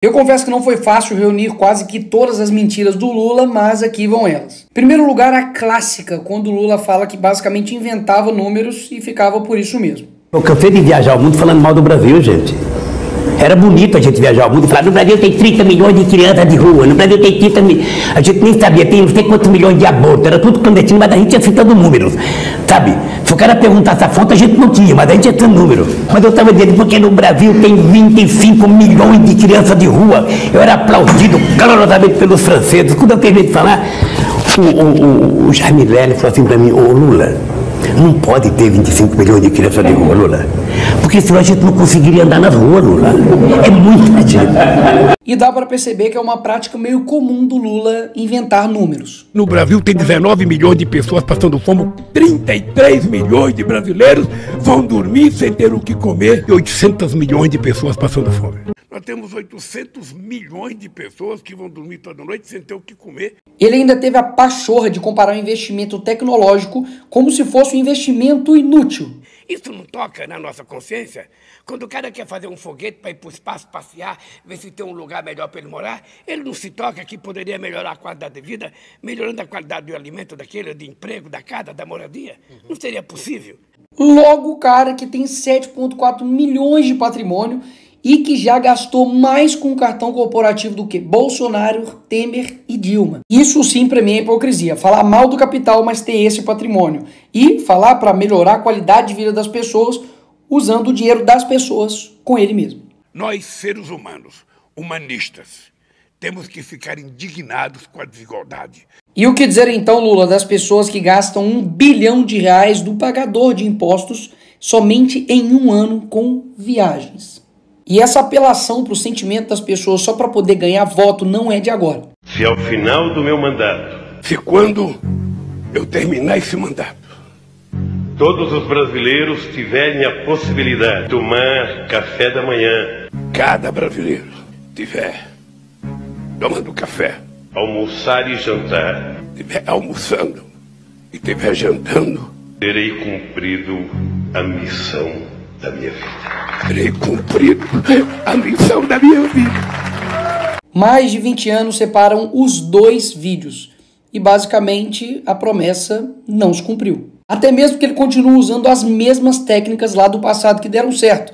Eu confesso que não foi fácil reunir quase que todas as mentiras do Lula, mas aqui vão elas. Em primeiro lugar, a clássica, quando o Lula fala que basicamente inventava números e ficava por isso mesmo. Eu cansei de viajar o mundo falando mal do Brasil, gente. Era bonito a gente viajar o mundo e falar, no Brasil tem 30 milhões de crianças de rua, no Brasil tem 30 milhões, a gente nem sabia, tem não sei quantos milhões de abortos, era tudo clandestino, mas a gente ia citando números, sabe? Se o cara perguntasse a fonte, a gente não tinha, mas a gente ia citando números. Mas eu estava dizendo, porque no Brasil tem 25 milhões de crianças de rua, eu era aplaudido calorosamente pelos franceses. Quando eu terminei de falar, o Jaime Lerner falou assim para mim, ô Lula, não pode ter 25 milhões de crianças de rua, Lula. Porque senão a gente não conseguiria andar nas ruas, Lula. É muita gente. E dá para perceber que é uma prática meio comum do Lula inventar números. No Brasil tem 19 milhões de pessoas passando fome, 33 milhões de brasileiros vão dormir sem ter o que comer e 800 milhões de pessoas passando fome. Nós temos 800 milhões de pessoas que vão dormir toda noite sem ter o que comer. Ele ainda teve a pachorra de comparar o investimento tecnológico como se fosse um investimento inútil. Isso não toca na nossa consciência? Quando o cara quer fazer um foguete para ir para o espaço passear, ver se tem um lugar melhor para ele morar, ele não se toca que poderia melhorar a qualidade de vida, melhorando a qualidade do alimento daquele, de emprego, da casa, da moradia? Não seria possível? Logo o cara que tem 7,4 milhões de patrimônio e que já gastou mais com o cartão corporativo do que Bolsonaro, Temer e Dilma. Isso sim para mim é hipocrisia. Falar mal do capital, mas ter esse patrimônio. E falar para melhorar a qualidade de vida das pessoas usando o dinheiro das pessoas com ele mesmo. Nós, seres humanos, humanistas, temos que ficar indignados com a desigualdade. E o que dizer então, Lula, das pessoas que gastam R$1 bilhão do pagador de impostos somente em um ano com viagens? E essa apelação para o sentimento das pessoas só para poder ganhar voto não é de agora. Se ao final do meu mandato, Se quando eu terminar esse mandato, todos os brasileiros tiverem a possibilidade de tomar café da manhã, cada brasileiro tiver tomando café, almoçar e jantar, tiver almoçando e tiver jantando, terei cumprido a missão da minha vida. terei cumprido a missão da minha vida. Mais de 20 anos separam os dois vídeos e basicamente a promessa não se cumpriu. Até mesmo que ele continua usando as mesmas técnicas lá do passado que deram certo.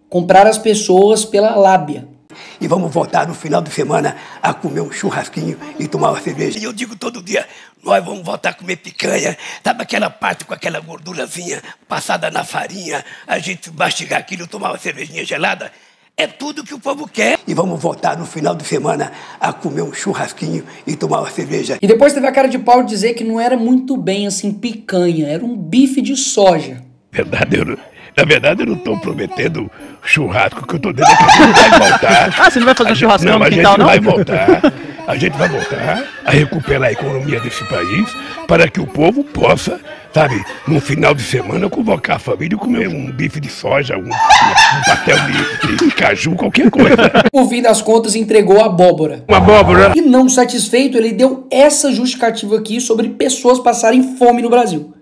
Comprar as pessoas pela lábia. E vamos voltar no final de semana a comer um churrasquinho e tomar uma cerveja. E eu digo todo dia, nós vamos voltar a comer picanha, sabe aquela parte com aquela gordurazinha passada na farinha, a gente mastigar aquilo, tomar uma cervejinha gelada? É tudo que o povo quer. E vamos voltar no final de semana a comer um churrasquinho e tomar uma cerveja. E depois teve a cara de pau de dizer que não era muito bem assim picanha, era um bife de soja. Na verdade, eu não estou prometendo churrasco, que eu estou dizendo que a gente vai voltar. Você não vai fazer um churrascão no quintal, não? A gente vai voltar a recuperar a economia desse país para que o povo possa, sabe, no final de semana, convocar a família e comer um bife de soja, um pastel de caju, qualquer coisa. No fim das contas, entregou abóbora. Uma abóbora. E não satisfeito, ele deu essa justificativa aqui sobre pessoas passarem fome no Brasil.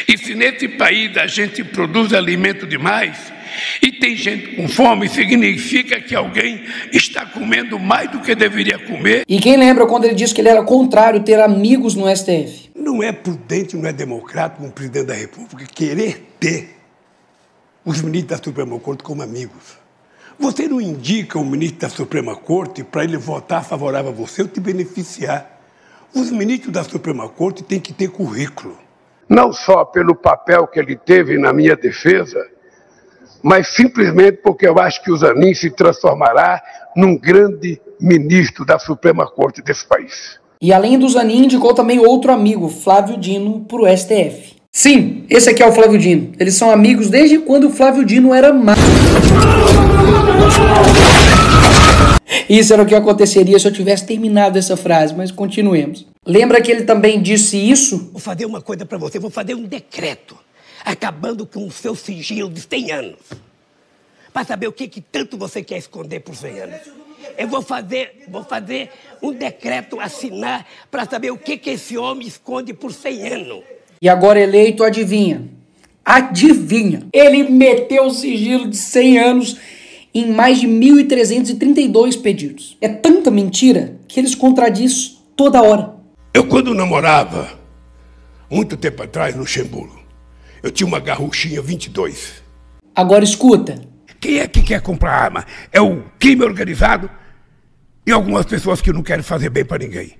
E se nesse país a gente produz alimento demais e tem gente com fome, significa que alguém está comendo mais do que deveria comer. E quem lembra quando ele disse que ele era contrário ter amigos no STF? Não é prudente, não é democrático um presidente da República querer ter os ministros da Suprema Corte como amigos. Você não indica o ministro da Suprema Corte para ele votar favorável a você ou te beneficiar. Os ministros da Suprema Corte têm que ter currículo. Não só pelo papel que ele teve na minha defesa, mas simplesmente porque eu acho que o Zanin se transformará num grande ministro da Suprema Corte desse país. E além do Zanin, indicou também outro amigo, Flávio Dino, para o STF. Sim, esse aqui é o Flávio Dino. Eles são amigos desde quando o Flávio Dino era macho. Isso era o que aconteceria se eu tivesse terminado essa frase, mas continuemos. Lembra que ele também disse isso? Vou fazer uma coisa para você, vou fazer um decreto, acabando com o seu sigilo de 100 anos. Para saber o que tanto você quer esconder por 100 anos. Eu vou fazer um decreto, assinar, para saber o que esse homem esconde por 100 anos. E agora eleito, adivinha? Adivinha? Ele meteu o sigilo de 100 anos em mais de 1.332 pedidos. É tanta mentira que eles contradizem toda hora. Eu, quando namorava, muito tempo atrás, no Luxemburgo, eu tinha uma garruchinha 22. Agora escuta. Quem é que quer comprar arma? É o crime organizado e algumas pessoas que não querem fazer bem para ninguém.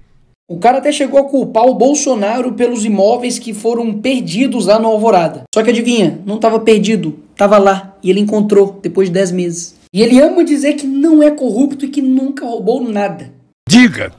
O cara até chegou a culpar o Bolsonaro pelos imóveis que foram perdidos lá no Alvorada. Só que adivinha, não estava perdido, estava lá e ele encontrou depois de 10 meses. E ele ama dizer que não é corrupto e que nunca roubou nada. Diga!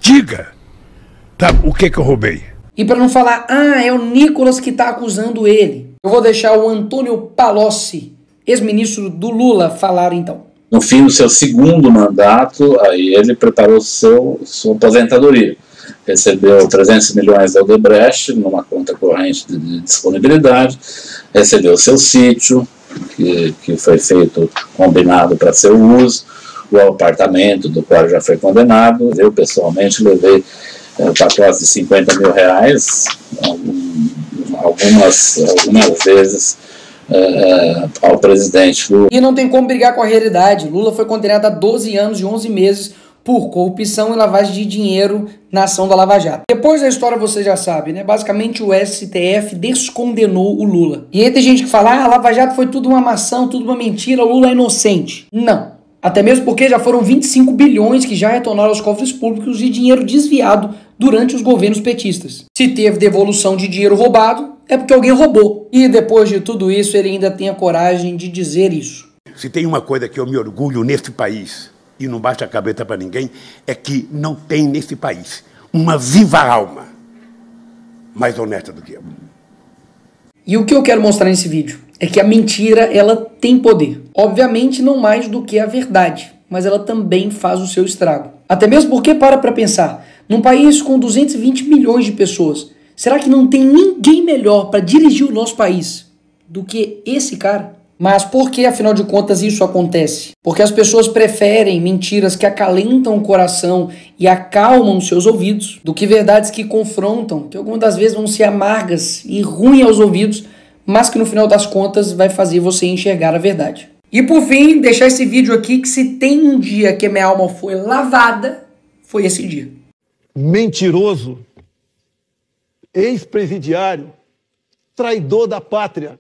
Tá, o que eu roubei? E para não falar, é o Nicolas que está acusando ele, eu vou deixar o Antônio Palocci, ex-ministro do Lula, falar então. No fim do seu segundo mandato, aí ele preparou sua aposentadoria. Recebeu 300 milhões da Odebrecht numa conta corrente de disponibilidade, recebeu seu sítio, que foi feito, combinado para seu uso, o apartamento do qual já foi condenado. Eu, pessoalmente, levei pacotes de 50 mil reais, algumas vezes, ao presidente Lula. E não tem como brigar com a realidade. Lula foi condenado a 12 anos e 11 meses por corrupção e lavagem de dinheiro na ação da Lava Jato. Depois da história você já sabe, né? Basicamente o STF descondenou o Lula. E aí tem gente que fala, a Lava Jato foi tudo uma maçã, tudo uma mentira, o Lula é inocente. Não. Até mesmo porque já foram 25 bilhões que já retornaram aos cofres públicos de dinheiro desviado durante os governos petistas. Se teve devolução de dinheiro roubado, é porque alguém roubou. E depois de tudo isso, ele ainda tem a coragem de dizer isso. Se tem uma coisa que eu me orgulho nesse país, e não baixa a cabeça para ninguém, é que não tem nesse país uma viva alma mais honesta do que eu. E o que eu quero mostrar nesse vídeo é que a mentira, ela tem poder. Obviamente não mais do que a verdade, mas ela também faz o seu estrago. Até mesmo porque, para pensar, num país com 220 milhões de pessoas, será que não tem ninguém melhor para dirigir o nosso país do que esse cara? Mas por que, afinal de contas, isso acontece? Porque as pessoas preferem mentiras que acalentam o coração e acalmam os seus ouvidos do que verdades que confrontam, que algumas das vezes vão ser amargas e ruins aos ouvidos, mas que no final das contas vai fazer você enxergar a verdade. E por fim, deixar esse vídeo aqui que se tem um dia que a minha alma foi lavada, foi esse dia. Mentiroso, ex-presidiário, traidor da pátria.